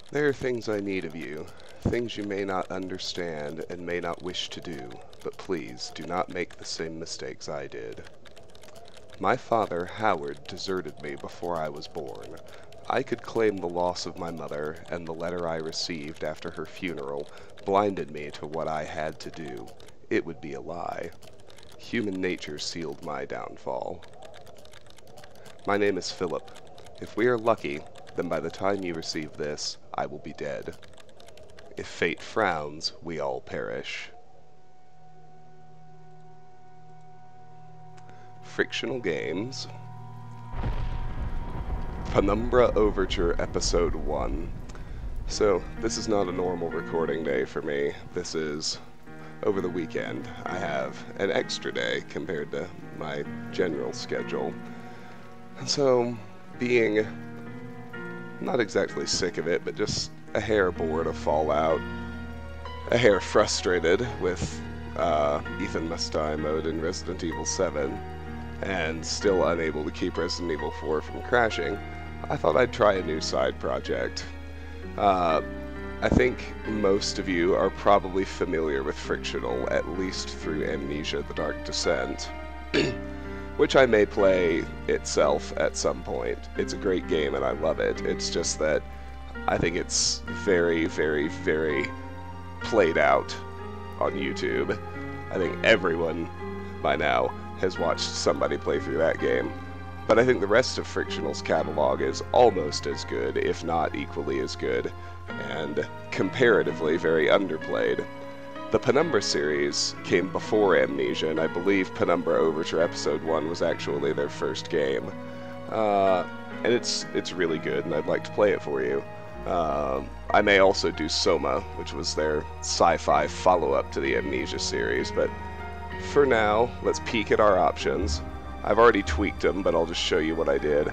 There are things I need of you, things you may not understand and may not wish to do, but please do not make the same mistakes I did. My father, Howard, deserted me before I was born. I could claim the loss of my mother, and the letter I received after her funeral blinded me to what I had to do. It would be a lie. Human nature sealed my downfall. My name is Philip. If we are lucky, then by the time you receive this, I will be dead. If fate frowns, we all perish. Frictional Games. Penumbra Overture Episode 1. So, this is not a normal recording day for me. This is over the weekend. I have an extra day compared to my general schedule. And so, being not exactly sick of it, but just a hair bored of Fallout, a hair frustrated with Ethan Must Die mode in Resident Evil 7, and still unable to keep Resident Evil 4 from crashing, I thought I'd try a new side project. I think most of you are probably familiar with Frictional, at least through Amnesia: The Dark Descent, which I may play itself at some point. It's a great game and I love it. It's just that I think it's very, very, very played out on YouTube. I think everyone by now has watched somebody play through that game. But I think the rest of Frictional's catalog is almost as good, if not equally as good, and comparatively very underplayed. The Penumbra series came before Amnesia, and I believe Penumbra Overture Episode 1 was actually their first game. And it's really good, and I'd like to play it for you. I may also do Soma, which was their sci-fi follow-up to the Amnesia series, but for now, let's peek at our options. I've already tweaked them, but I'll just show you what I did.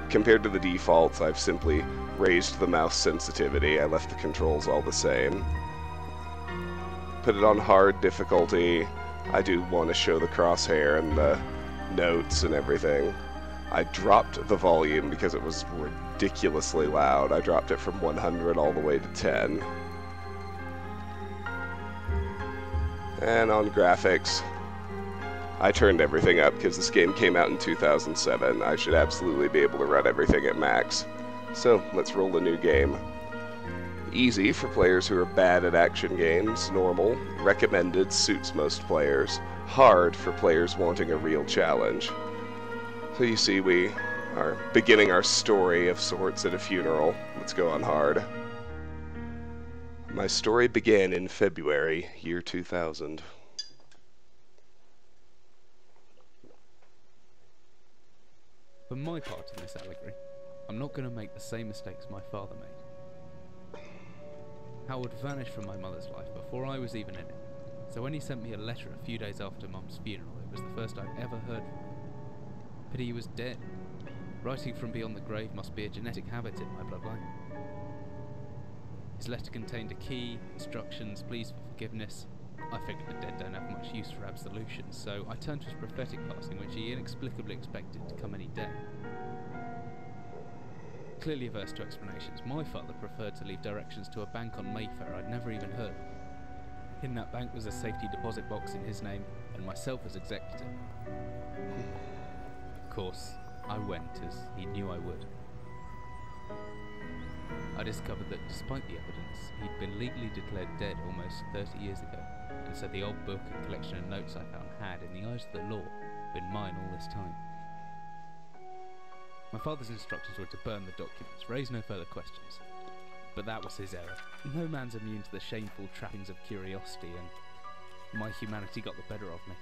Compared to the defaults, I've simply raised the mouse sensitivity. I left the controls all the same. Put it on hard difficulty. I do want to show the crosshair and the notes and everything. I dropped the volume because it was ridiculously loud. I dropped it from 100 all the way to 10. And on graphics, I turned everything up because this game came out in 2007. I should absolutely be able to run everything at max. So let's roll a new game. Easy for players who are bad at action games. Normal. Recommended suits most players. Hard for players wanting a real challenge. So you see, we are beginning our story of sorts at a funeral. Let's go on hard. My story began in February, year 2000. For my part in this allegory, I'm not going to make the same mistakes my father made. Howard vanished from my mother's life before I was even in it, so when he sent me a letter a few days after Mum's funeral, it was the first I'd ever heard from him. Pity he was dead. Writing from beyond the grave must be a genetic habit in my bloodline. His letter contained a key, instructions, pleas for forgiveness. I figured the dead don't have much use for absolution, so I turned to his prophetic passing, which he inexplicably expected to come any day. Clearly averse to explanations, my father preferred to leave directions to a bank on Mayfair I'd never even heard of. In that bank was a safety deposit box in his name, and myself as executor. Of course, I went, as he knew I would. I discovered that despite the evidence, he'd been legally declared dead almost 30 years ago, and so the old book and collection of notes I found had, in the eyes of the law, been mine all this time. My father's instructions were to burn the documents, raise no further questions. But that was his error. No man's immune to the shameful trappings of curiosity, and my humanity got the better of me.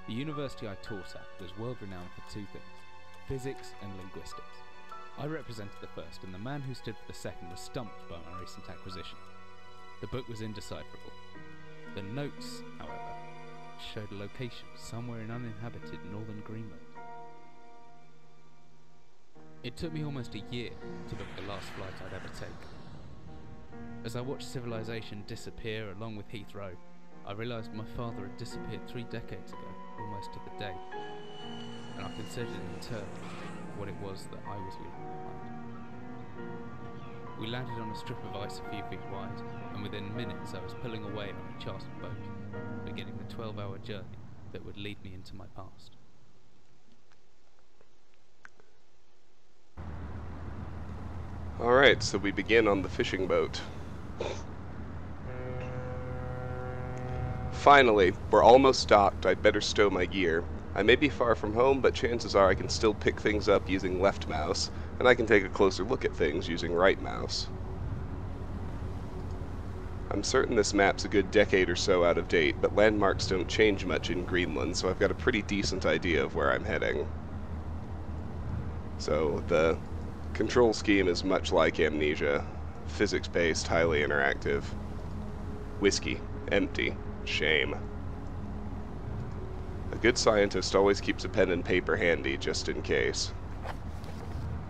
The university I taught at was world renowned for two things: physics and linguistics. I represented the first, and the man who stood for the second was stumped by my recent acquisition. The book was indecipherable. The notes, however, showed a location somewhere in uninhabited northern Greenland. It took me almost a year to book the last flight I'd ever take. As I watched civilization disappear along with Heathrow, I realised my father had disappeared 3 decades ago, almost to the day, and I considered in turn what it was that I was leaving behind. We landed on a strip of ice a few feet wide, and within minutes I was pulling away on a chartered boat, beginning the 12-hour journey that would lead me into my past. Alright, so we begin on the fishing boat. Finally, we're almost docked. I'd better stow my gear. I may be far from home, but chances are I can still pick things up using left mouse, and I can take a closer look at things using right mouse. I'm certain this map's a good decade or so out of date, but landmarks don't change much in Greenland, so I've got a pretty decent idea of where I'm heading. So, the control scheme is much like Amnesia. Physics-based, highly interactive. Whiskey. Empty. Shame. A good scientist always keeps a pen and paper handy, just in case.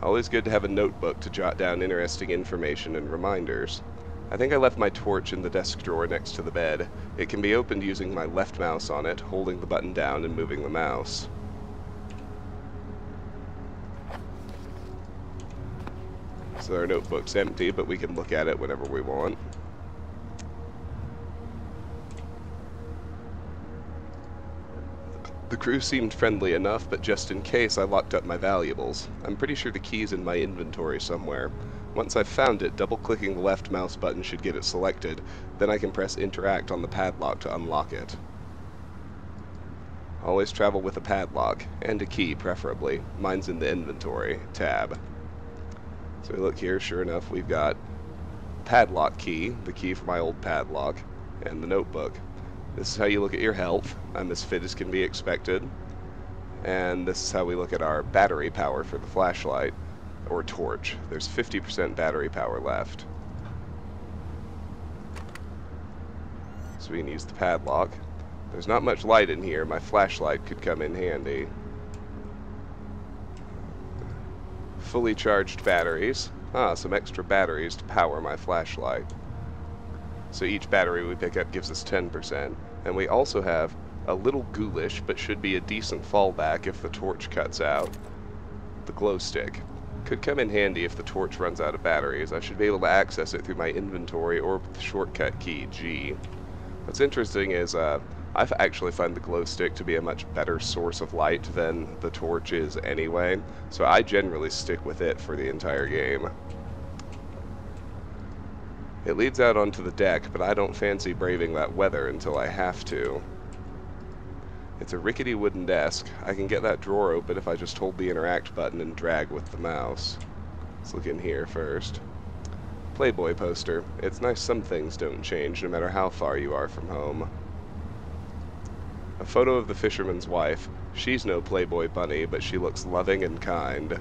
Always good to have a notebook to jot down interesting information and reminders. I think I left my torch in the desk drawer next to the bed. It can be opened using my left mouse on it, holding the button down and moving the mouse. So our notebook's empty, but we can look at it whenever we want. The crew seemed friendly enough, but just in case I locked up my valuables. I'm pretty sure the key's in my inventory somewhere. Once I've found it, double-clicking the left mouse button should get it selected, then I can press Interact on the padlock to unlock it. Always travel with a padlock, and a key preferably. Mine's in the inventory tab. So we look here, sure enough, we've got padlock key, the key for my old padlock, and the notebook. This is how you look at your health. I'm as fit as can be expected. And this is how we look at our battery power for the flashlight, or torch. There's 50% battery power left. So we can use the padlock. There's not much light in here. My flashlight could come in handy. Fully charged batteries. Some extra batteries to power my flashlight. So each battery we pick up gives us 10%. And we also have a little ghoulish, but should be a decent fallback if the torch cuts out, the glow stick. Could come in handy if the torch runs out of batteries. I should be able to access it through my inventory or with the shortcut key, G. What's interesting is I've actually found the glow stick to be a much better source of light than the torch is anyway, so I generally stick with it for the entire game. It leads out onto the deck, but I don't fancy braving that weather until I have to. It's a rickety wooden desk. I can get that drawer open if I just hold the Interact button and drag with the mouse. Let's look in here first. Playboy poster. It's nice some things don't change no matter how far you are from home. A photo of the fisherman's wife. She's no Playboy bunny, but she looks loving and kind.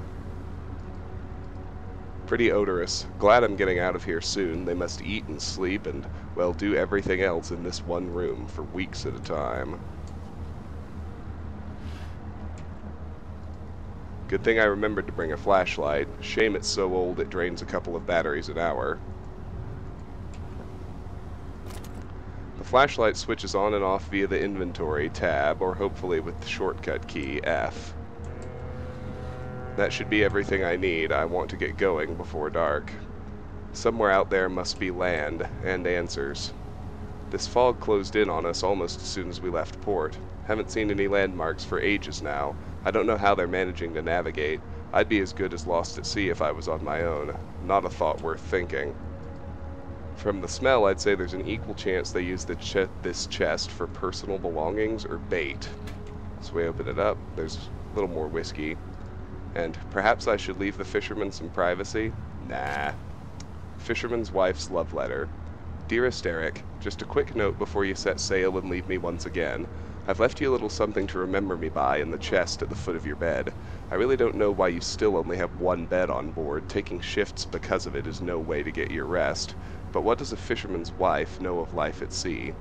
Pretty odorous. Glad I'm getting out of here soon. They must eat and sleep and, well, do everything else in this one room for weeks at a time. Good thing I remembered to bring a flashlight. Shame it's so old it drains a couple of batteries an hour. The flashlight switches on and off via the inventory tab, or hopefully with the shortcut key, F. That should be everything I need. I want to get going before dark. Somewhere out there must be land, and answers. This fog closed in on us almost as soon as we left port. Haven't seen any landmarks for ages now. I don't know how they're managing to navigate. I'd be as good as lost at sea if I was on my own. Not a thought worth thinking. From the smell, I'd say there's an equal chance they use this chest for personal belongings or bait. So we open it up. There's a little more whiskey. And perhaps I should leave the fisherman some privacy? Nah. Fisherman's wife's love letter. Dearest Eric, just a quick note before you set sail and leave me once again. I've left you a little something to remember me by in the chest at the foot of your bed. I really don't know why you still only have one bed on board. Taking shifts because of it is no way to get your rest. But what does a fisherman's wife know of life at sea?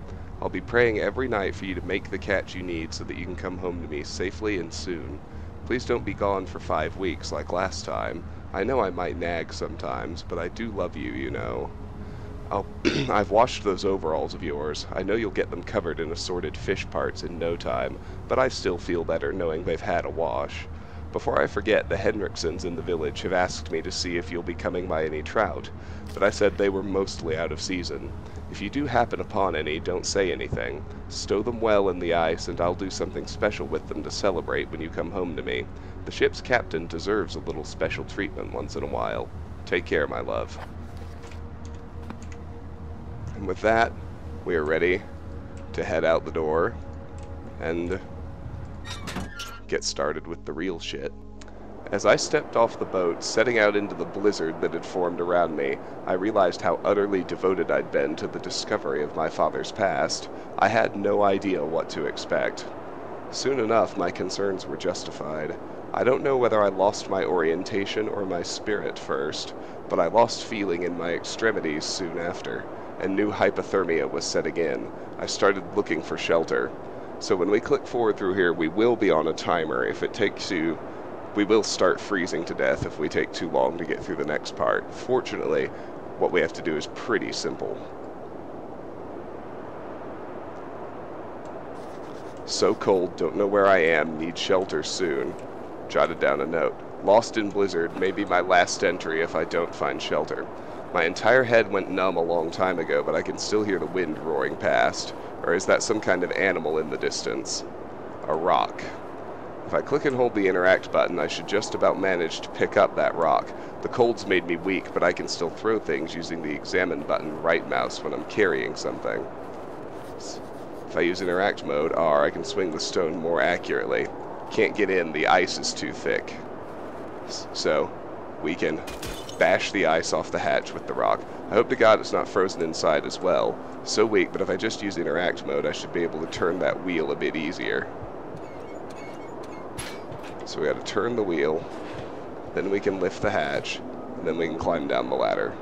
I'll be praying every night for you to make the catch you need so that you can come home to me safely and soon. Please don't be gone for 5 weeks like last time. I know I might nag sometimes, but I do love you, you know. I've washed those overalls of yours. I know you'll get them covered in assorted fish parts in no time, but I still feel better knowing they've had a wash. Before I forget, the Henriksons in the village have asked me to see if you'll be coming by any trout, but I said they were mostly out of season. If you do happen upon any, don't say anything. Stow them well in the ice, and I'll do something special with them to celebrate when you come home to me. The ship's captain deserves a little special treatment once in a while. Take care, my love. And with that, we are ready to head out the door and get started with the real shit. As I stepped off the boat, setting out into the blizzard that had formed around me, I realized how utterly devoted I'd been to the discovery of my father's past. I had no idea what to expect. Soon enough, my concerns were justified. I don't know whether I lost my orientation or my spirit first, but I lost feeling in my extremities soon after, and new hypothermia was setting in. I started looking for shelter. So when we click forward through here, we will be on a timer. If it takes you... we will start freezing to death if we take too long to get through the next part. Fortunately, what we have to do is pretty simple. So cold, don't know where I am, need shelter soon. Jotted down a note. Lost in blizzard, may be my last entry if I don't find shelter. My entire head went numb a long time ago, but I can still hear the wind roaring past. Or is that some kind of animal in the distance? A rock. If I click and hold the interact button, I should just about manage to pick up that rock. The cold's made me weak, but I can still throw things using the examine button right mouse when I'm carrying something. If I use interact mode, R, I can swing the stone more accurately. Can't get in, the ice is too thick. So, we can bash the ice off the hatch with the rock. I hope to God it's not frozen inside as well. So weak, but if I just use interact mode, I should be able to turn that wheel a bit easier. So we got to turn the wheel, then we can lift the hatch, and then we can climb down the ladder.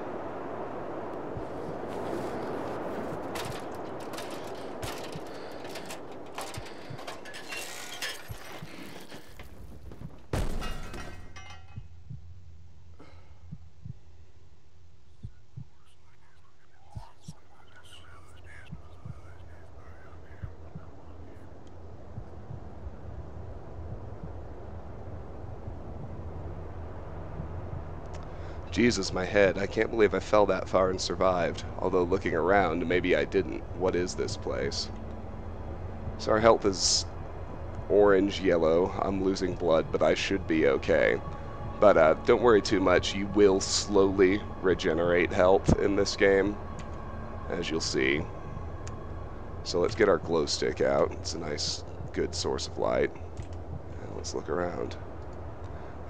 Jesus, my head. I can't believe I fell that far and survived. Although looking around, maybe I didn't. What is this place? So our health is orange-yellow. I'm losing blood, but I should be okay. But don't worry too much. You will slowly regenerate health in this game, as you'll see. So let's get our glow stick out. It's a nice, good source of light. And let's look around.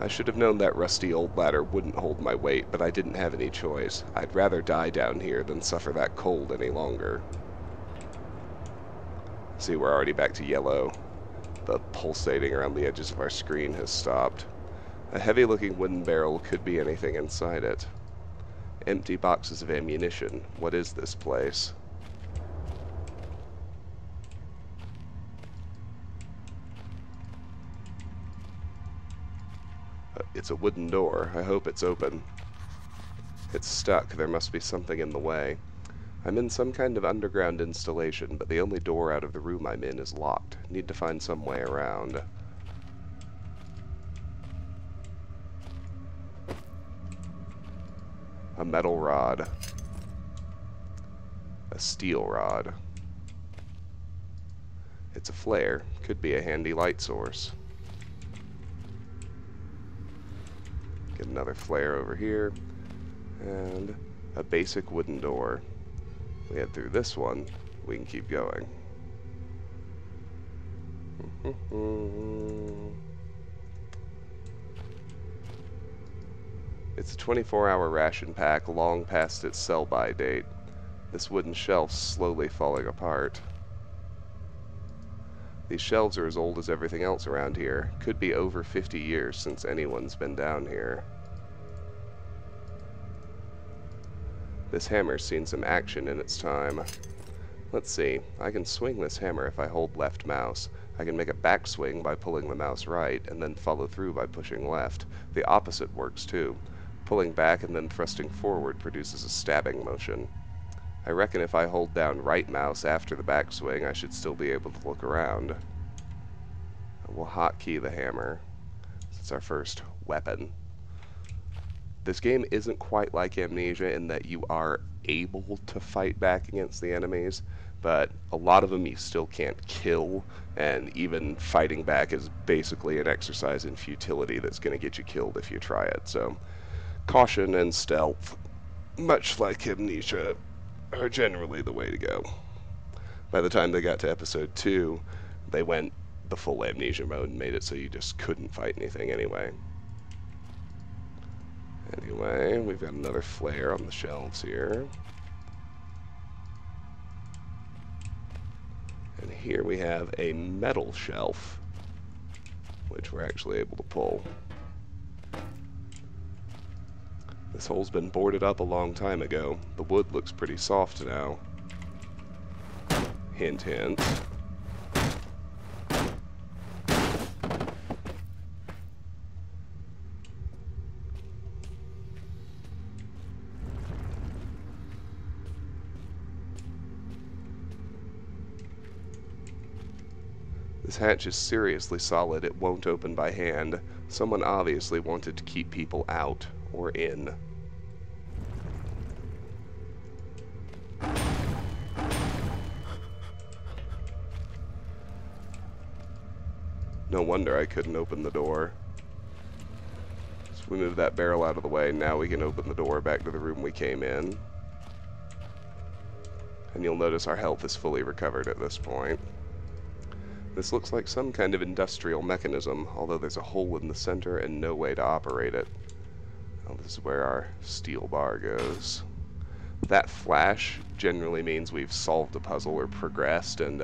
I should have known that rusty old ladder wouldn't hold my weight, but I didn't have any choice. I'd rather die down here than suffer that cold any longer. See, we're already back to yellow. The pulsating around the edges of our screen has stopped. A heavy-looking wooden barrel could be anything inside it. Empty boxes of ammunition. What is this place? It's a wooden door. I hope it's open. It's stuck. There must be something in the way. I'm in some kind of underground installation, but the only door out of the room I'm in is locked. Need to find some way around. A metal rod. A steel rod. It's a flare. Could be a handy light source. Get another flare over here. And a basic wooden door. We head through this one. We can keep going. It's a 24-hour ration pack, long past its sell-by date. This wooden shelf's slowly falling apart. These shelves are as old as everything else around here. Could be over 50 years since anyone's been down here. This hammer's seen some action in its time. Let's see. I can swing this hammer if I hold left mouse. I can make a backswing by pulling the mouse right, and then follow through by pushing left. The opposite works too. Pulling back and then thrusting forward produces a stabbing motion. I reckon if I hold down right mouse after the backswing, I should still be able to look around. We'll hotkey the hammer. It's our first weapon. This game isn't quite like Amnesia in that you are able to fight back against the enemies, but a lot of them you still can't kill, and even fighting back is basically an exercise in futility that's going to get you killed if you try it. So caution and stealth, much like Amnesia, are generally the way to go. By the time they got to episode 2, they went the full Amnesia mode and made it so you just couldn't fight anything anyway. Anyway, we've got another flare on the shelves here. And here we have a metal shelf, which we're actually able to pull. This hole's been boarded up a long time ago. The wood looks pretty soft now. Hint, hint. This hatch is seriously solid. It won't open by hand. Someone obviously wanted to keep people out or in. No wonder I couldn't open the door. So we move that barrel out of the way. Now we can open the door back to the room we came in. And you'll notice our health is fully recovered at this point. This looks like some kind of industrial mechanism, although there's a hole in the center and no way to operate it. Well, this is where our steel bar goes. That flash generally means we've solved a puzzle or progressed, and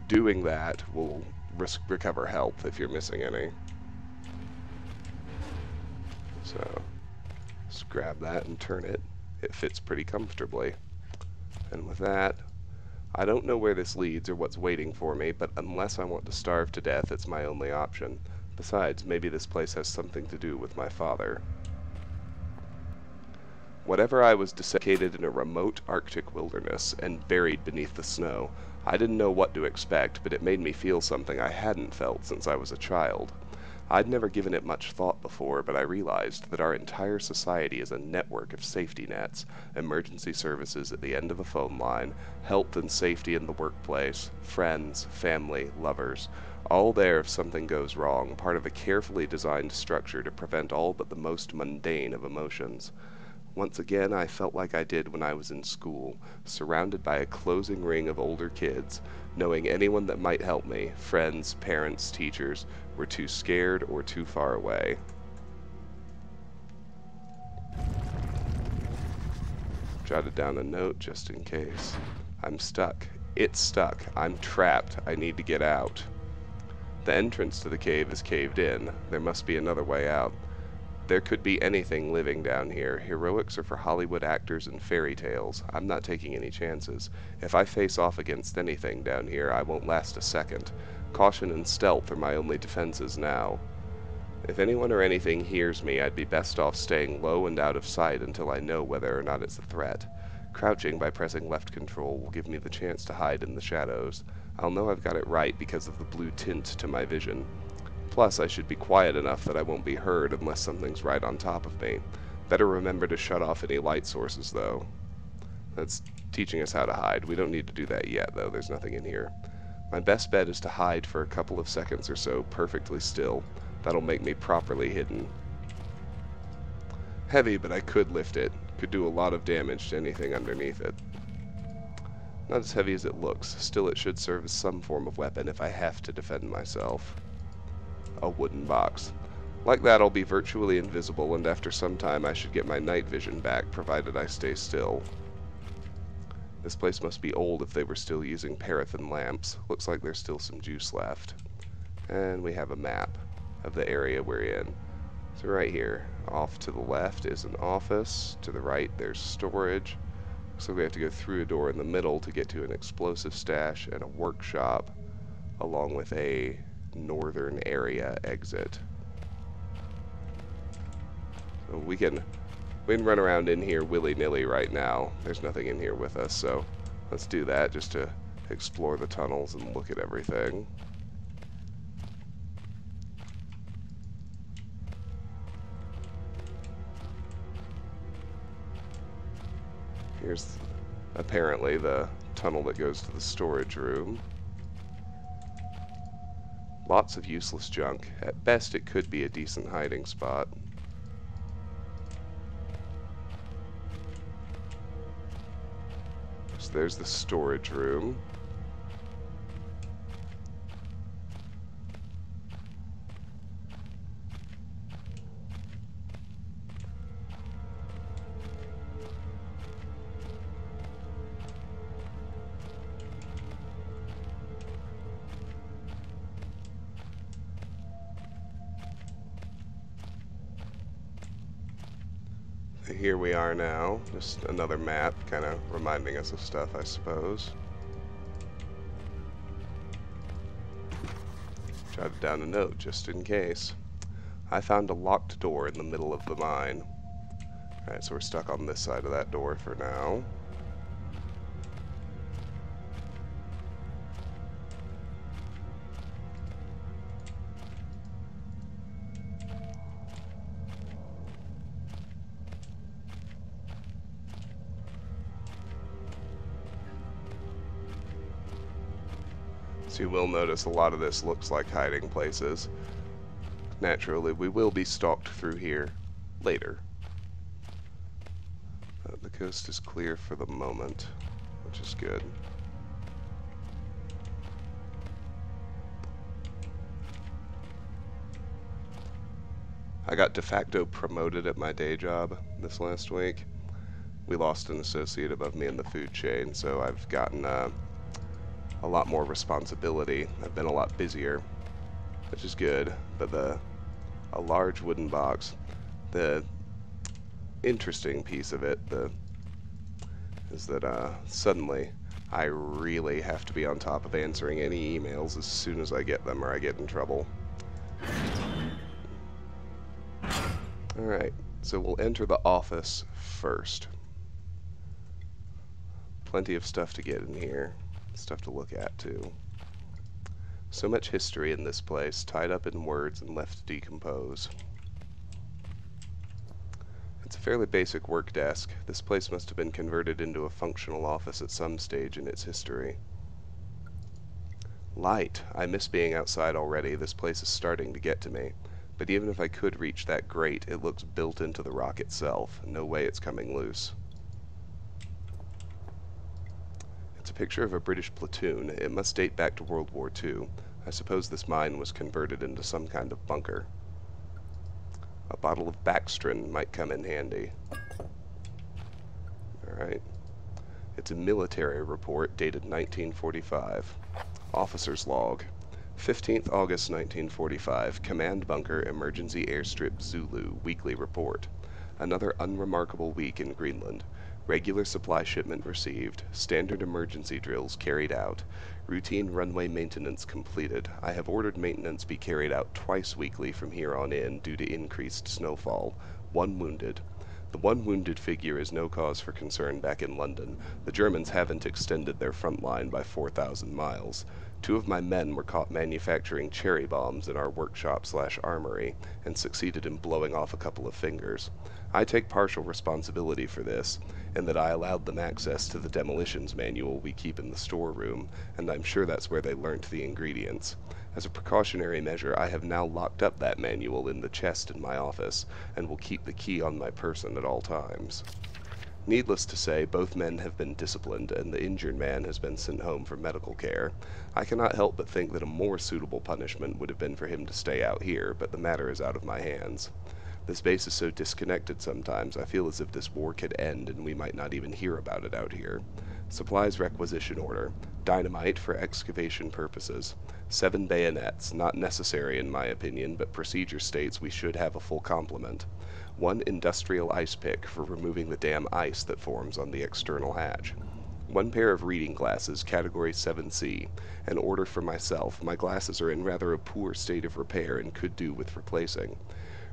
doing that will recover health if you're missing any. So, just grab that and turn it. It fits pretty comfortably. And with that, I don't know where this leads or what's waiting for me, but unless I want to starve to death, it's my only option. Besides, maybe this place has something to do with my father. Whatever I was desiccated in a remote Arctic wilderness and buried beneath the snow, I didn't know what to expect, but it made me feel something I hadn't felt since I was a child. I'd never given it much thought before, but I realized that our entire society is a network of safety nets, emergency services at the end of a phone line, health and safety in the workplace, friends, family, lovers, all there if something goes wrong, part of a carefully designed structure to prevent all but the most mundane of emotions. Once again, I felt like I did when I was in school, surrounded by a closing ring of older kids, knowing anyone that might help me, friends, parents, teachers, were too scared or too far away. Jotted down a note just in case. I'm stuck. It's stuck. I'm trapped. I need to get out. The entrance to the cave is caved in. There must be another way out. There could be anything living down here. Heroics are for Hollywood actors and fairy tales. I'm not taking any chances. If I face off against anything down here, I won't last a second. Caution and stealth are my only defenses now. If anyone or anything hears me, I'd be best off staying low and out of sight until I know whether or not it's a threat. Crouching by pressing left control will give me the chance to hide in the shadows. I'll know I've got it right because of the blue tint to my vision. Plus, I should be quiet enough that I won't be heard unless something's right on top of me. Better remember to shut off any light sources, though. That's teaching us how to hide. We don't need to do that yet, though. There's nothing in here. My best bet is to hide for a couple of seconds or so, perfectly still. That'll make me properly hidden. Heavy, but I could lift it. Could do a lot of damage to anything underneath it. Not as heavy as it looks. Still, it should serve as some form of weapon if I have to defend myself. A wooden box. Like that, I'll be virtually invisible, and after some time I should get my night vision back, provided I stay still. This place must be old if they were still using paraffin lamps. Looks like there's still some juice left. And we have a map of the area we're in. So right here, off to the left is an office. To the right, there's storage. So we have to go through a door in the middle to get to an explosive stash and a workshop, along with a northern area exit. So we can run around in here willy-nilly right now. There's nothing in here with us, so let's do that just to explore the tunnels and look at everything. Here's apparently the tunnel that goes to the storage room. Lots of useless junk. At best, it could be a decent hiding spot. So there's the storage room. Here we are now, just another map, kind of reminding us of stuff, I suppose. Jotted down a note, just in case. I found a locked door in the middle of the mine. Alright, so we're stuck on this side of that door for now. So you will notice a lot of this looks like hiding places. Naturally, we will be stalked through here later. The coast is clear for the moment, which is good. I got de facto promoted at my day job this last week. We lost an associate above me in the food chain, so I've gotten a lot more responsibility. I've been a lot busier, which is good, but a large wooden box. The interesting piece of it is that suddenly I really have to be on top of answering any emails as soon as I get them or I get in trouble. Alright, so we'll enter the office first. Plenty of stuff to get in here. Stuff to look at, too. So much history in this place, tied up in words and left to decompose. It's a fairly basic work desk. This place must have been converted into a functional office at some stage in its history. Light. I miss being outside already. This place is starting to get to me. But even if I could reach that grate, it looks built into the rock itself. No way it's coming loose. It's a picture of a British platoon. It must date back to World War II. I suppose this mine was converted into some kind of bunker. A bottle of Baxtrin might come in handy. Alright. It's a military report dated 1945. Officer's log. 15th August 1945. Command bunker, emergency airstrip Zulu. Weekly report. Another unremarkable week in Greenland. Regular supply shipment received. Standard emergency drills carried out. Routine runway maintenance completed. I have ordered maintenance be carried out twice weekly from here on in due to increased snowfall. 1 wounded. The 1 wounded figure is no cause for concern back in London. The Germans haven't extended their front line by 4,000 miles. 2 of my men were caught manufacturing cherry bombs in our workshop/armory and succeeded in blowing off a couple of fingers. I take partial responsibility for this, in that I allowed them access to the demolitions manual we keep in the storeroom, and I'm sure that's where they learnt the ingredients. As a precautionary measure, I have now locked up that manual in the chest in my office, and will keep the key on my person at all times. Needless to say, both men have been disciplined, and the injured man has been sent home for medical care. I cannot help but think that a more suitable punishment would have been for him to stay out here, but the matter is out of my hands. This base is so disconnected sometimes, I feel as if this war could end and we might not even hear about it out here. Supplies requisition order. Dynamite for excavation purposes. 7 bayonets, not necessary in my opinion, but procedure states we should have a full complement. 1 industrial ice pick for removing the damn ice that forms on the external hatch. 1 pair of reading glasses, category 7C. An order for myself. My glasses are in rather a poor state of repair and could do with replacing.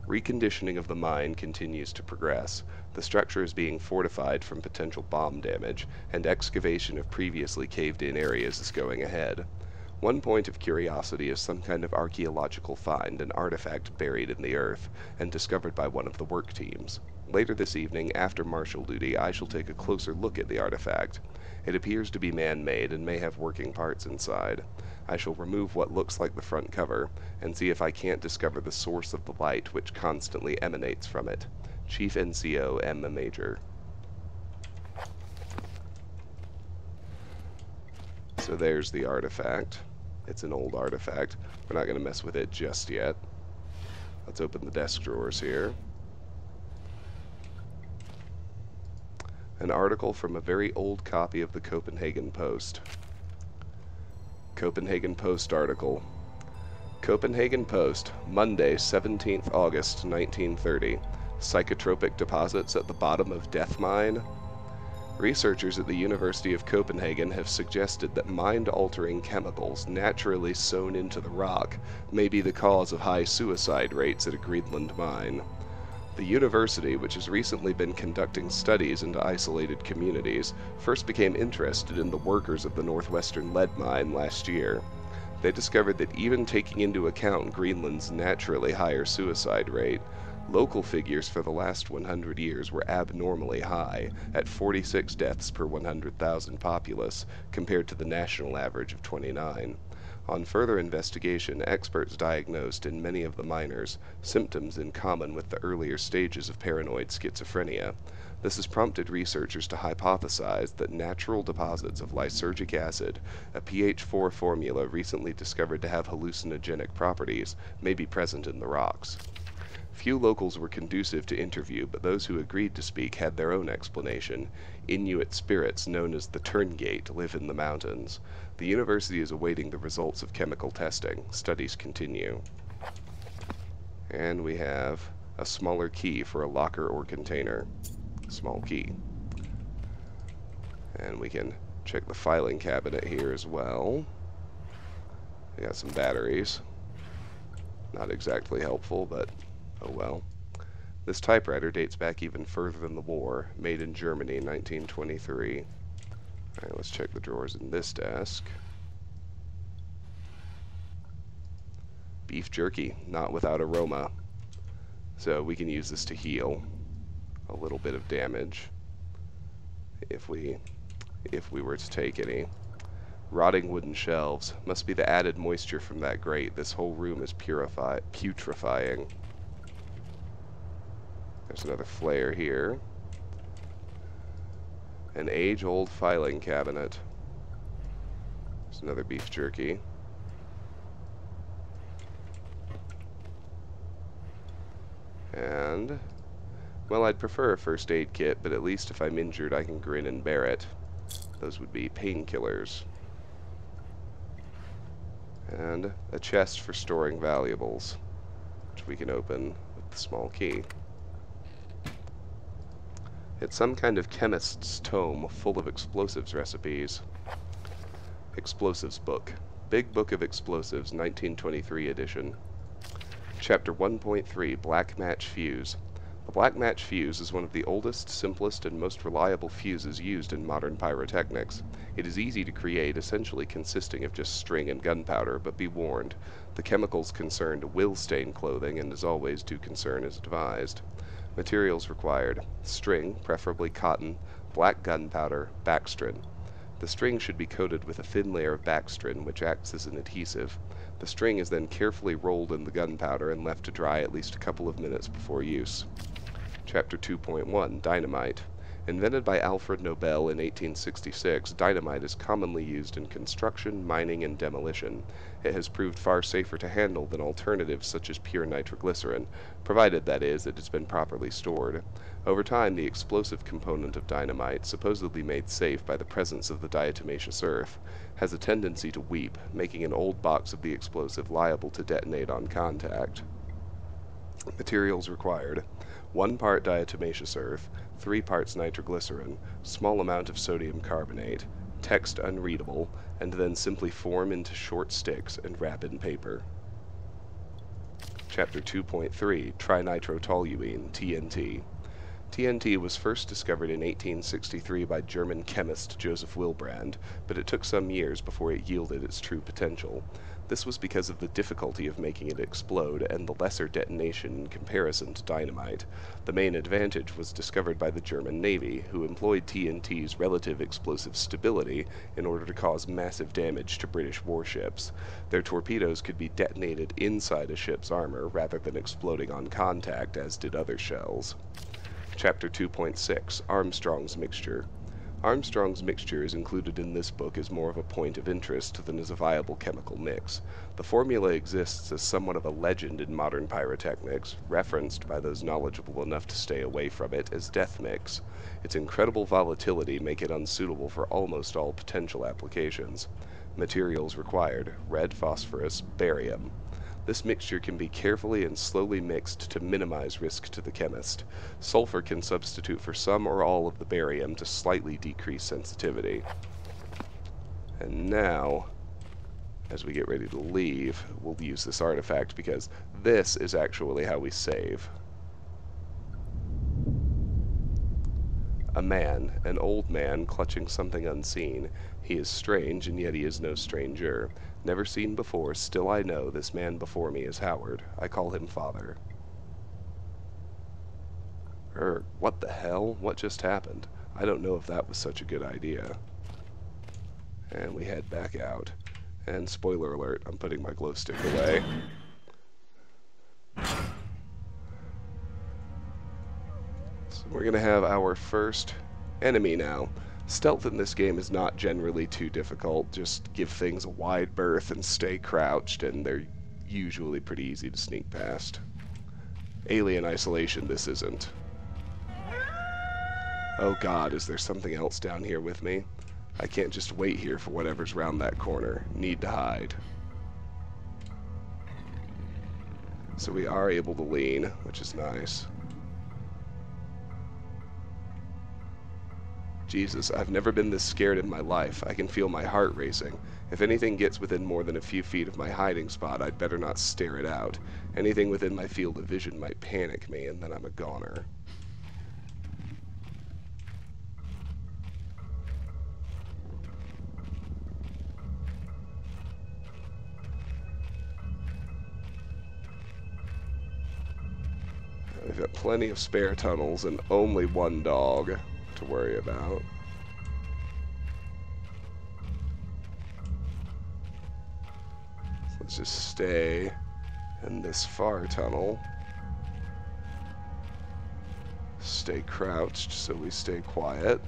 Reconditioning of the mine continues to progress. The structure is being fortified from potential bomb damage, and excavation of previously caved-in areas is going ahead. 1 point of curiosity is some kind of archaeological find, an artifact buried in the earth, and discovered by one of the work teams. Later this evening, after marshal duty, I shall take a closer look at the artifact. It appears to be man-made and may have working parts inside. I shall remove what looks like the front cover, and see if I can't discover the source of the light which constantly emanates from it. Chief NCO Emma Major. So there's the artifact. It's an old artifact. We're not going to mess with it just yet. Let's open the desk drawers here. An article from a very old copy of the Copenhagen Post. Copenhagen Post article. Copenhagen Post, Monday, 17th August, 1930. Psychotropic deposits at the bottom of Death Mine. Researchers at the University of Copenhagen have suggested that mind-altering chemicals naturally sewn into the rock may be the cause of high suicide rates at a Greenland mine. The university, which has recently been conducting studies into isolated communities, first became interested in the workers of the northwestern lead mine last year. They discovered that even taking into account Greenland's naturally higher suicide rate, local figures for the last 100 years were abnormally high, at 46 deaths per 100,000 populace, compared to the national average of 29. On further investigation, experts diagnosed in many of the miners symptoms in common with the earlier stages of paranoid schizophrenia. This has prompted researchers to hypothesize that natural deposits of lysergic acid, a pH 4 formula recently discovered to have hallucinogenic properties, may be present in the rocks. Few locals were conducive to interview, but those who agreed to speak had their own explanation. Inuit spirits known as the Turngate live in the mountains. The university is awaiting the results of chemical testing. Studies continue. And we have a smaller key for a locker or container. Small key. And we can check the filing cabinet here as well. We got some batteries. Not exactly helpful, but oh well. This typewriter dates back even further than the war, made in Germany, 1923. Alright, let's check the drawers in this desk. Beef jerky, not without aroma. So we can use this to heal a little bit of damage if we were to take any. Rotting wooden shelves. Must be the added moisture from that grate. This whole room is putrefying. There's another flare here. An age-old filing cabinet. There's another beef jerky. And, well, I'd prefer a first aid kit, but at least if I'm injured I can grin and bear it. Those would be painkillers. And a chest for storing valuables, which we can open with the small key. It's some kind of chemist's tome full of explosives recipes. Explosives book. Big Book of Explosives, 1923 edition. Chapter 1.3, Black Match Fuse. The black match fuse is one of the oldest, simplest, and most reliable fuses used in modern pyrotechnics. It is easy to create, essentially consisting of just string and gunpowder, but be warned, the chemicals concerned will stain clothing, and as always, due concern is advised. Materials required: string, preferably cotton, black gunpowder, backstrin. The string should be coated with a thin layer of backstrin, which acts as an adhesive. The string is then carefully rolled in the gunpowder and left to dry at least a couple of minutes before use. Chapter 2.1, Dynamite. Invented by Alfred Nobel in 1866, dynamite is commonly used in construction, mining, and demolition. It has proved far safer to handle than alternatives such as pure nitroglycerin, provided, that is, it has been properly stored. Over time, the explosive component of dynamite, supposedly made safe by the presence of the diatomaceous earth, has a tendency to weep, making an old box of the explosive liable to detonate on contact. Materials required: 1 part diatomaceous earth, 3 parts nitroglycerin, small amount of sodium carbonate, text unreadable, and then simply form into short sticks and wrap in paper. Chapter 2.3, Trinitrotoluene, TNT. TNT was first discovered in 1863 by German chemist Joseph Wilbrand, but it took some years before it yielded its true potential. This was because of the difficulty of making it explode and the lesser detonation in comparison to dynamite. The main advantage was discovered by the German Navy, who employed TNT's relative explosive stability in order to cause massive damage to British warships. Their torpedoes could be detonated inside a ship's armor rather than exploding on contact, as did other shells. Chapter 2.6, Armstrong's Mixture. Armstrong's mixture is included in this book as more of a point of interest than as a viable chemical mix. The formula exists as somewhat of a legend in modern pyrotechnics, referenced by those knowledgeable enough to stay away from it as death mix. Its incredible volatility make it unsuitable for almost all potential applications. Materials required: red phosphorus, barium. This mixture can be carefully and slowly mixed to minimize risk to the chemist. Sulfur can substitute for some or all of the barium to slightly decrease sensitivity. And now, as we get ready to leave, we'll use this artifact because this is actually how we save. A man, an old man, clutching something unseen. He is strange, and yet he is no stranger. Never seen before, still I know this man before me is Howard. I call him Father. What the hell? What just happened? I don't know if that was such a good idea. And we head back out. And spoiler alert, I'm putting my glow stick away. We're going to have our first enemy now. Stealth in this game is not generally too difficult. Just give things a wide berth and stay crouched, and they're usually pretty easy to sneak past. Alien Isolation, this isn't. Oh god, is there something else down here with me? I can't just wait here for whatever's round that corner. Need to hide. So we are able to lean, which is nice. Jesus, I've never been this scared in my life. I can feel my heart racing. If anything gets within more than a few feet of my hiding spot, I'd better not stare it out. Anything within my field of vision might panic me, and then I'm a goner. We've got plenty of spare tunnels and only one dog to worry about. So let's just stay in this far tunnel. Stay crouched so we stay quiet.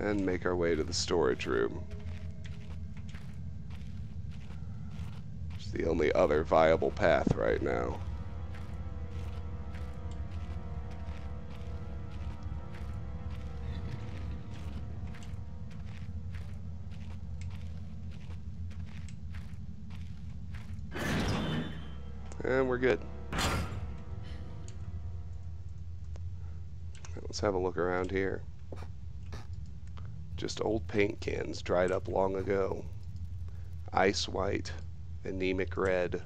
And make our way to the storage room. It's the only other viable path right now. And we're good. Let's have a look around here. Just old paint cans dried up long ago. Ice white, anemic red.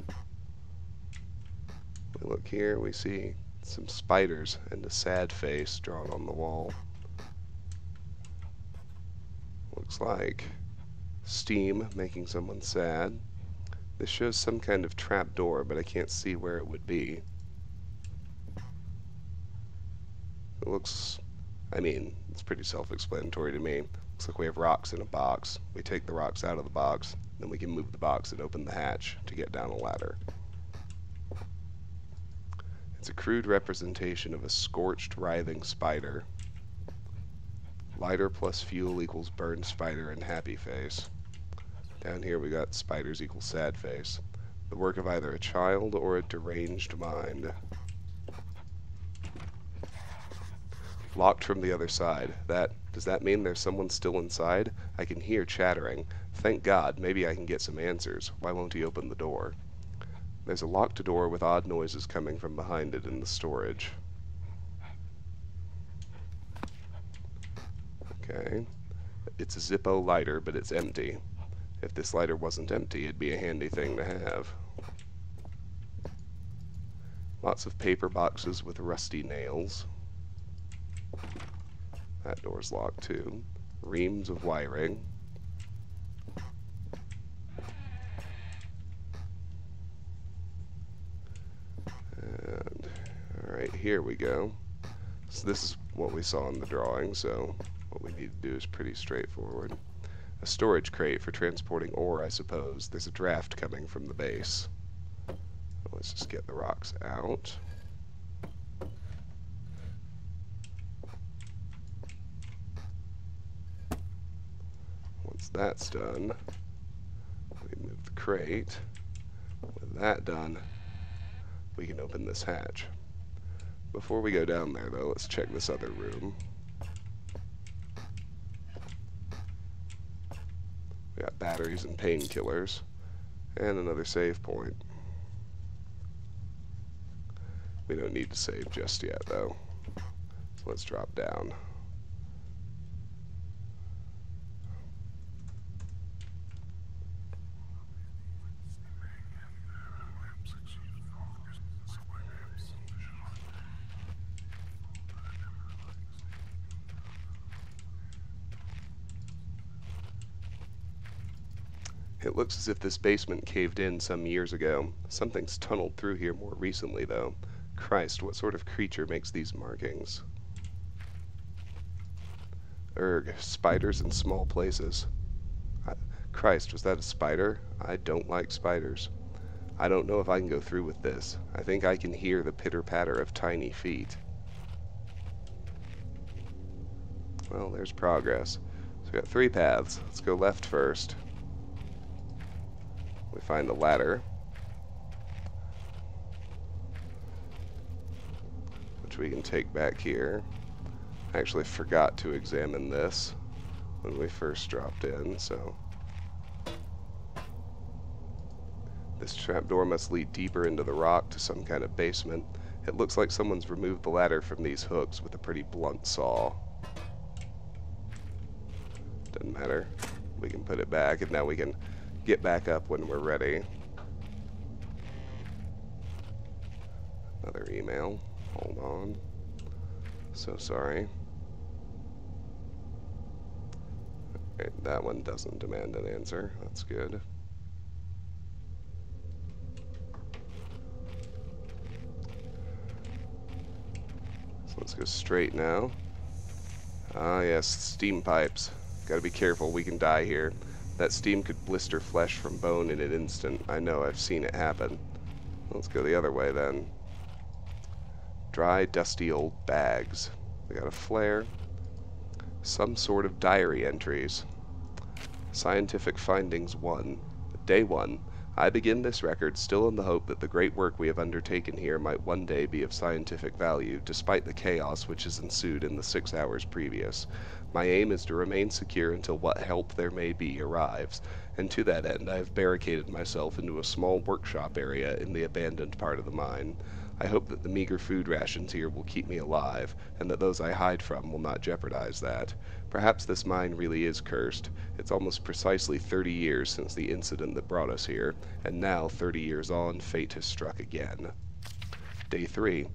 We look here, we see some spiders and a sad face drawn on the wall. Looks like steam making someone sad. This shows some kind of trap door, but I can't see where it would be. It looks, I mean, it's pretty self-explanatory to me. Looks like we have rocks in a box. We take the rocks out of the box, then we can move the box and open the hatch to get down a ladder. It's a crude representation of a scorched, writhing spider. Lighter plus fuel equals burned spider and happy face. Down here we got spiders equals sad face. The work of either a child or a deranged mind. Locked from the other side. Does that mean there's someone still inside? I can hear chattering. Thank God, maybe I can get some answers. Why won't he open the door? There's a locked door with odd noises coming from behind it in the storage. Okay. It's a Zippo lighter, but it's empty. If this lighter wasn't empty, it'd be a handy thing to have. Lots of paper boxes with rusty nails. That door's locked too. Reams of wiring. here we go. So this is what we saw in the drawing, so what we need to do is pretty straightforward. A storage crate for transporting ore, I suppose. There's a draft coming from the base. Let's just get the rocks out. Once that's done, we move the crate. With that done, we can open this hatch. Before we go down there, though, let's check this other room. We got batteries and painkillers, and another save point. We don't need to save just yet, though. So let's drop down. It looks as if this basement caved in some years ago. Something's tunneled through here more recently, though. Christ, what sort of creature makes these markings? Erg, spiders in small places. Christ, was that a spider? I don't like spiders. I don't know if I can go through with this. I think I can hear the pitter-patter of tiny feet. Well, there's progress. So we got 3 paths. Let's go left first. We find the ladder, which we can take back here. I actually forgot to examine this when we first dropped in, so this trapdoor must lead deeper into the rock to some kind of basement. It looks like someone's removed the ladder from these hooks with a pretty blunt saw. Doesn't matter. We can put it back, and now we can get back up when we're ready. Another email. Hold on. So sorry. Okay, that one doesn't demand an answer. That's good. So let's go straight now. Ah, yes, steam pipes. Gotta be careful, we can die here. That steam could blister flesh from bone in an instant. I know, I've seen it happen. Let's go the other way then. Dry, dusty old bags. We got a flare. Some sort of diary entries. Scientific findings 1. Day 1. I begin this record still in the hope that the great work we have undertaken here might one day be of scientific value, despite the chaos which has ensued in the 6 hours previous. My aim is to remain secure until what help there may be arrives, and to that end I have barricaded myself into a small workshop area in the abandoned part of the mine. I hope that the meager food rations here will keep me alive, and that those I hide from will not jeopardize that. Perhaps this mine really is cursed. It's almost precisely 30 years since the incident that brought us here, and now, 30 years on, fate has struck again. Day 3.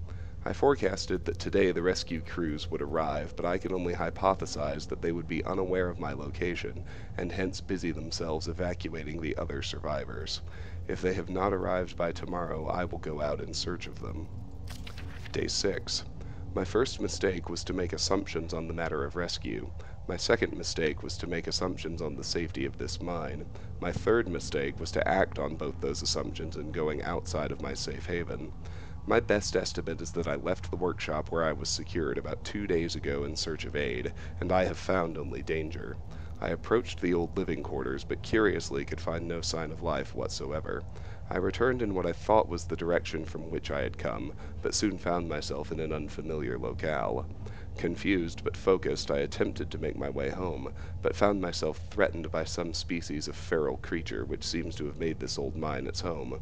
I forecasted that today the rescue crews would arrive, but I can only hypothesize that they would be unaware of my location, and hence busy themselves evacuating the other survivors. If they have not arrived by tomorrow, I will go out in search of them. Day 6. My first mistake was to make assumptions on the matter of rescue. My second mistake was to make assumptions on the safety of this mine. My third mistake was to act on both those assumptions in going outside of my safe haven. My best estimate is that I left the workshop where I was secured about 2 days ago in search of aid, and I have found only danger. I approached the old living quarters, but curiously could find no sign of life whatsoever. I returned in what I thought was the direction from which I had come, but soon found myself in an unfamiliar locale. Confused but focused, I attempted to make my way home, but found myself threatened by some species of feral creature which seems to have made this old mine its home.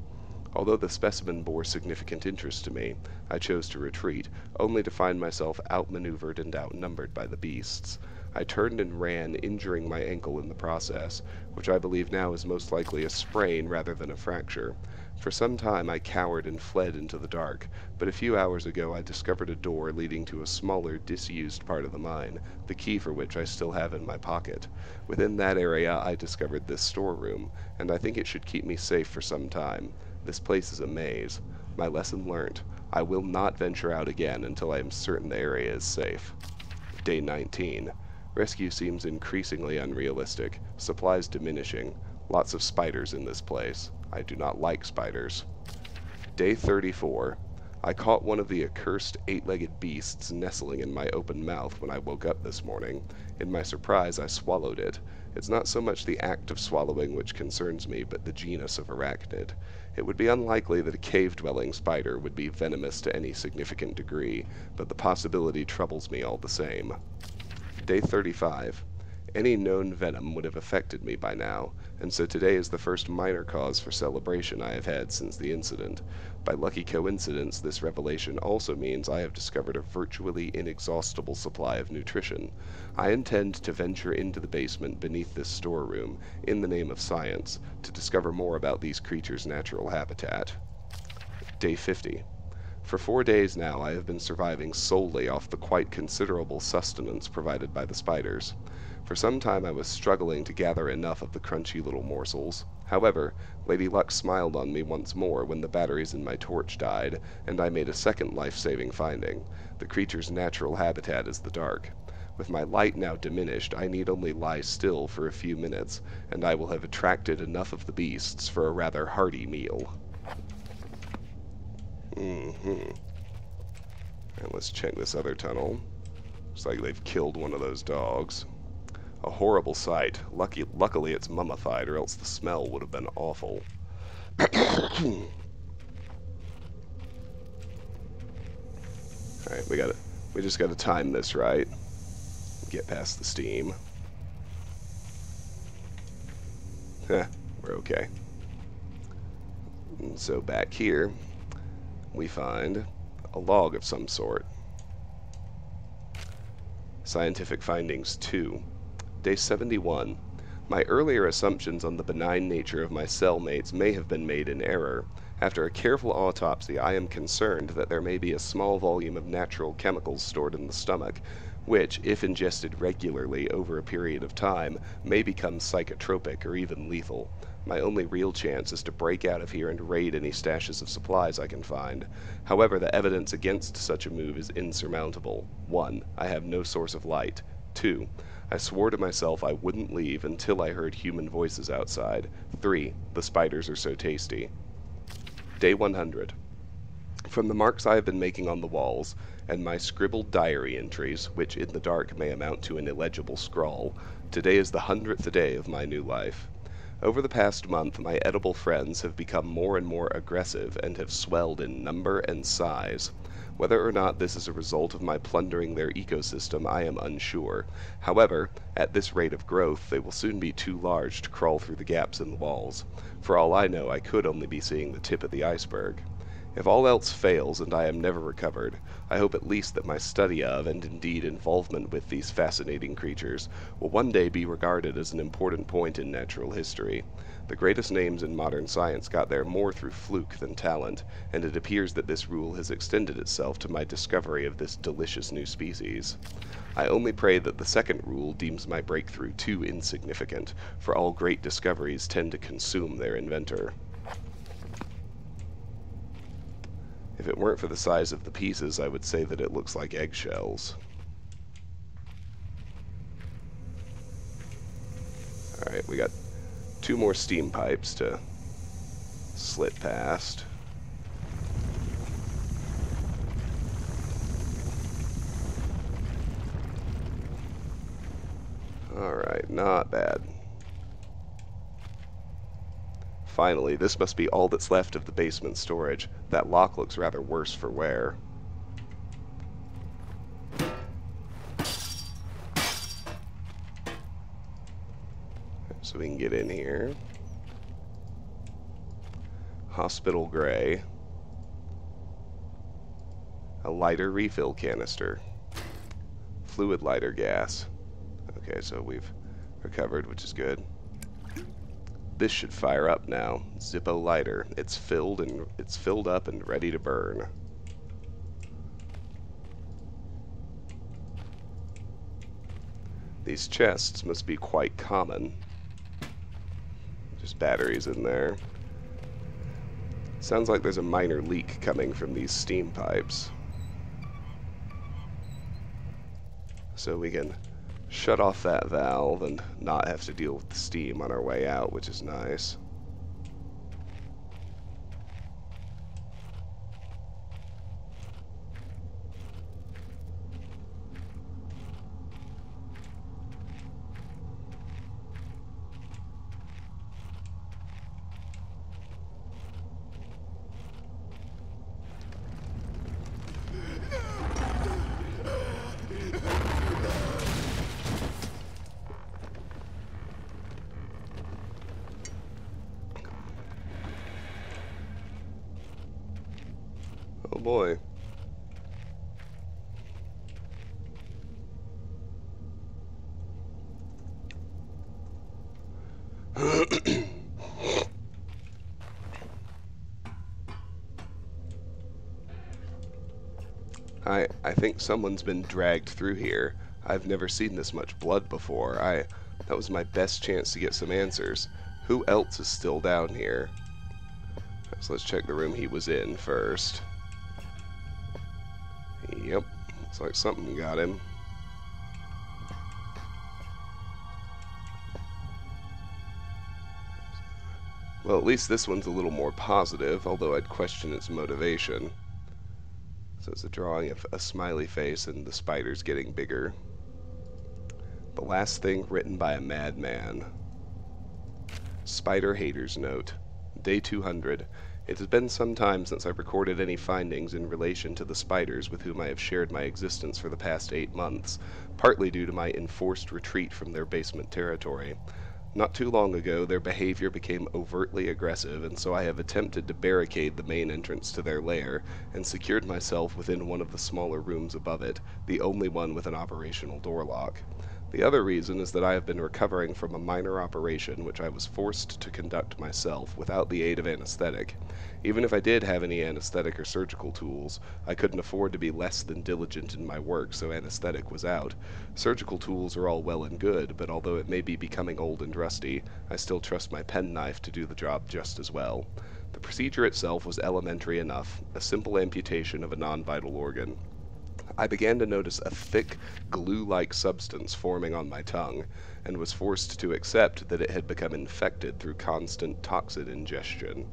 Although the specimen bore significant interest to me, I chose to retreat, only to find myself outmaneuvered and outnumbered by the beasts. I turned and ran, injuring my ankle in the process, which I believe now is most likely a sprain rather than a fracture. For some time I cowered and fled into the dark, but a few hours ago I discovered a door leading to a smaller, disused part of the mine, the key for which I still have in my pocket. Within that area I discovered this storeroom, and I think it should keep me safe for some time. This place is a maze. My lesson learnt. I will not venture out again until I am certain the area is safe. Day 19. Rescue seems increasingly unrealistic. Supplies diminishing. Lots of spiders in this place. I do not like spiders. Day 34. I caught one of the accursed 8-legged beasts nestling in my open mouth when I woke up this morning. In my surprise, I swallowed it. It's not so much the act of swallowing which concerns me, but the genus of arachnid. It would be unlikely that a cave-dwelling spider would be venomous to any significant degree, but the possibility troubles me all the same. Day 35. Any known venom would have affected me by now, and so today is the first minor cause for celebration I have had since the incident. By lucky coincidence, this revelation also means I have discovered a virtually inexhaustible supply of nutrition. I intend to venture into the basement beneath this storeroom, in the name of science, to discover more about these creatures' natural habitat. Day 50. For 4 days now I have been surviving solely off the quite considerable sustenance provided by the spiders. For some time I was struggling to gather enough of the crunchy little morsels. However, Lady Luck smiled on me once more when the batteries in my torch died, and I made a second life-saving finding. The creature's natural habitat is the dark. With my light now diminished, I need only lie still for a few minutes, and I will have attracted enough of the beasts for a rather hearty meal. And let's check this other tunnel. Looks like they've killed one of those dogs. A horrible sight. Luckily it's mummified, or else the smell would have been awful. Alright, we just gotta time this right. Get past the steam. We're okay. And so back here, we find a log of some sort. Scientific findings 2. Day 71. My earlier assumptions on the benign nature of my cellmates may have been made in error. After a careful autopsy, I am concerned that there may be a small volume of natural chemicals stored in the stomach, which, if ingested regularly over a period of time, may become psychotropic or even lethal. My only real chance is to break out of here and raid any stashes of supplies I can find. However, the evidence against such a move is insurmountable. 1. I have no source of light. 2. I swore to myself I wouldn't leave until I heard human voices outside. 3. The spiders are so tasty. Day 100. From the marks I have been making on the walls, and my scribbled diary entries, which in the dark may amount to an illegible scrawl, today is the 100th day of my new life. Over the past month, my edible friends have become more and more aggressive and have swelled in number and size. Whether or not this is a result of my plundering their ecosystem, I am unsure. However, at this rate of growth, they will soon be too large to crawl through the gaps in the walls. For all I know, I could only be seeing the tip of the iceberg. If all else fails and I am never recovered, I hope at least that my study of, and indeed involvement with these fascinating creatures, will one day be regarded as an important point in natural history. The greatest names in modern science got there more through fluke than talent, and it appears that this rule has extended itself to my discovery of this delicious new species. I only pray that the second rule deems my breakthrough too insignificant, for all great discoveries tend to consume their inventor. If it weren't for the size of the pieces, I would say that it looks like eggshells. Alright, we got 2 more steam pipes to slit past. Alright, not bad. Finally, this must be all that's left of the basement storage. That lock looks rather worse for wear. So we can get in here. Hospital gray. A lighter refill canister. Fluid lighter gas. Okay, so we've recovered, which is good. This should fire up now. Zippo lighter. It's filled up and ready to burn. These chests must be quite common. Just batteries in there. Sounds like there's a minor leak coming from these steam pipes. So we can shut off that valve and not have to deal with the steam on our way out, which is nice. Oh boy. I think someone's been dragged through here. I've never seen this much blood before. That was my best chance to get some answers. Who else is still down here? So let's check the room he was in first. Yep, looks like something got him. Well, at least this one's a little more positive, although I'd question its motivation. So it's a drawing of a smiley face and the spiders getting bigger. The last thing written by a madman. Spider Hater's Note. Day 200. It has been some time since I've recorded any findings in relation to the spiders with whom I have shared my existence for the past 8 months, partly due to my enforced retreat from their basement territory. Not too long ago, their behavior became overtly aggressive, and so I have attempted to barricade the main entrance to their lair, and secured myself within one of the smaller rooms above it, the only one with an operational door lock. The other reason is that I have been recovering from a minor operation which I was forced to conduct myself without the aid of anesthetic. Even if I did have any anesthetic or surgical tools, I couldn't afford to be less than diligent in my work, so anesthetic was out. Surgical tools are all well and good, but although it may be becoming old and rusty, I still trust my penknife to do the job just as well. The procedure itself was elementary enough, a simple amputation of a non-vital organ. I began to notice a thick, glue-like substance forming on my tongue, and was forced to accept that it had become infected through constant toxin ingestion.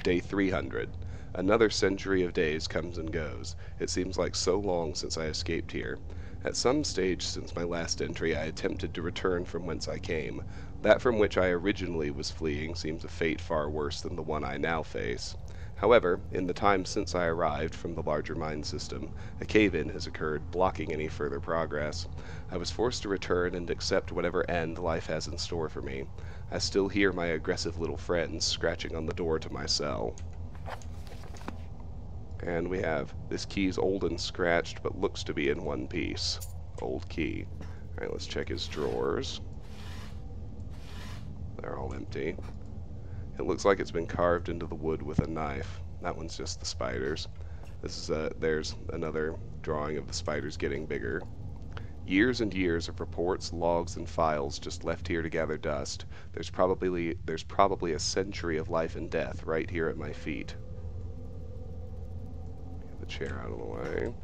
Day 300. Another century of days comes and goes. It seems like so long since I escaped here. At some stage since my last entry, I attempted to return from whence I came. That from which I originally was fleeing seems a fate far worse than the one I now face. However, in the time since I arrived from the larger mind system, a cave-in has occurred, blocking any further progress. I was forced to return and accept whatever end life has in store for me. I still hear my aggressive little friends scratching on the door to my cell. And we have, this key's old and scratched, but looks to be in one piece. Old key. Alright, let's check his drawers. They're all empty. It looks like it's been carved into the wood with a knife. That one's just the spiders. This is there's another drawing of the spiders getting bigger. Years and years of reports, logs, and files just left here to gather dust. There's probably a century of life and death right here at my feet. Get the chair out of the way.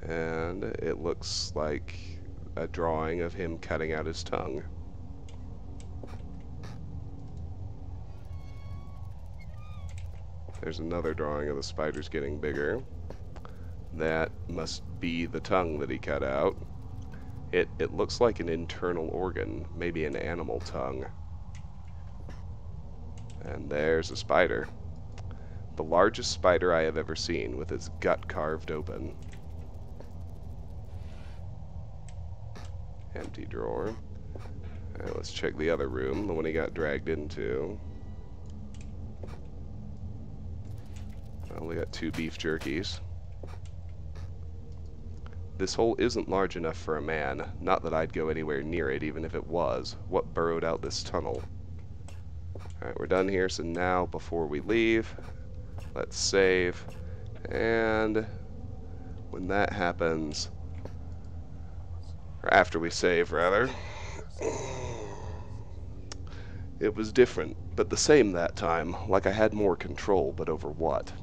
And it looks like a drawing of him cutting out his tongue. There's another drawing of the spiders getting bigger. That must be the tongue that he cut out. It looks like an internal organ, maybe an animal tongue. And there's a spider. The largest spider I have ever seen, with its gut carved open. Empty drawer. Alright, let's check the other room, the one he got dragged into. Well, we got 2 beef jerkies. This hole isn't large enough for a man. Not that I'd go anywhere near it, even if it was. What burrowed out this tunnel? Alright, we're done here, so now, before we leave, let's save. And when that happens, or after we save, rather, It was different, but the same that time, like I had more control, but over what?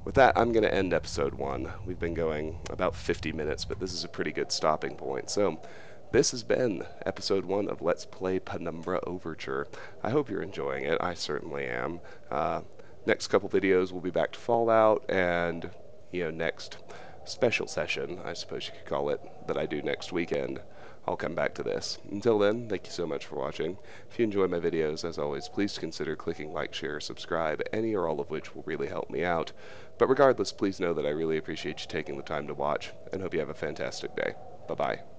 With that, I'm going to end episode 1. We've been going about 50 minutes, but this is a pretty good stopping point. So, this has been episode 1 of Let's Play Penumbra Overture. I hope you're enjoying it. I certainly am. Next couple videos, we'll be back to Fallout, and, next special session, I suppose you could call it, that I do next weekend. I'll come back to this. Until then, thank you so much for watching. If you enjoy my videos, as always, please consider clicking like, share, subscribe, any or all of which will really help me out. But regardless, please know that I really appreciate you taking the time to watch, and hope you have a fantastic day. Bye-bye.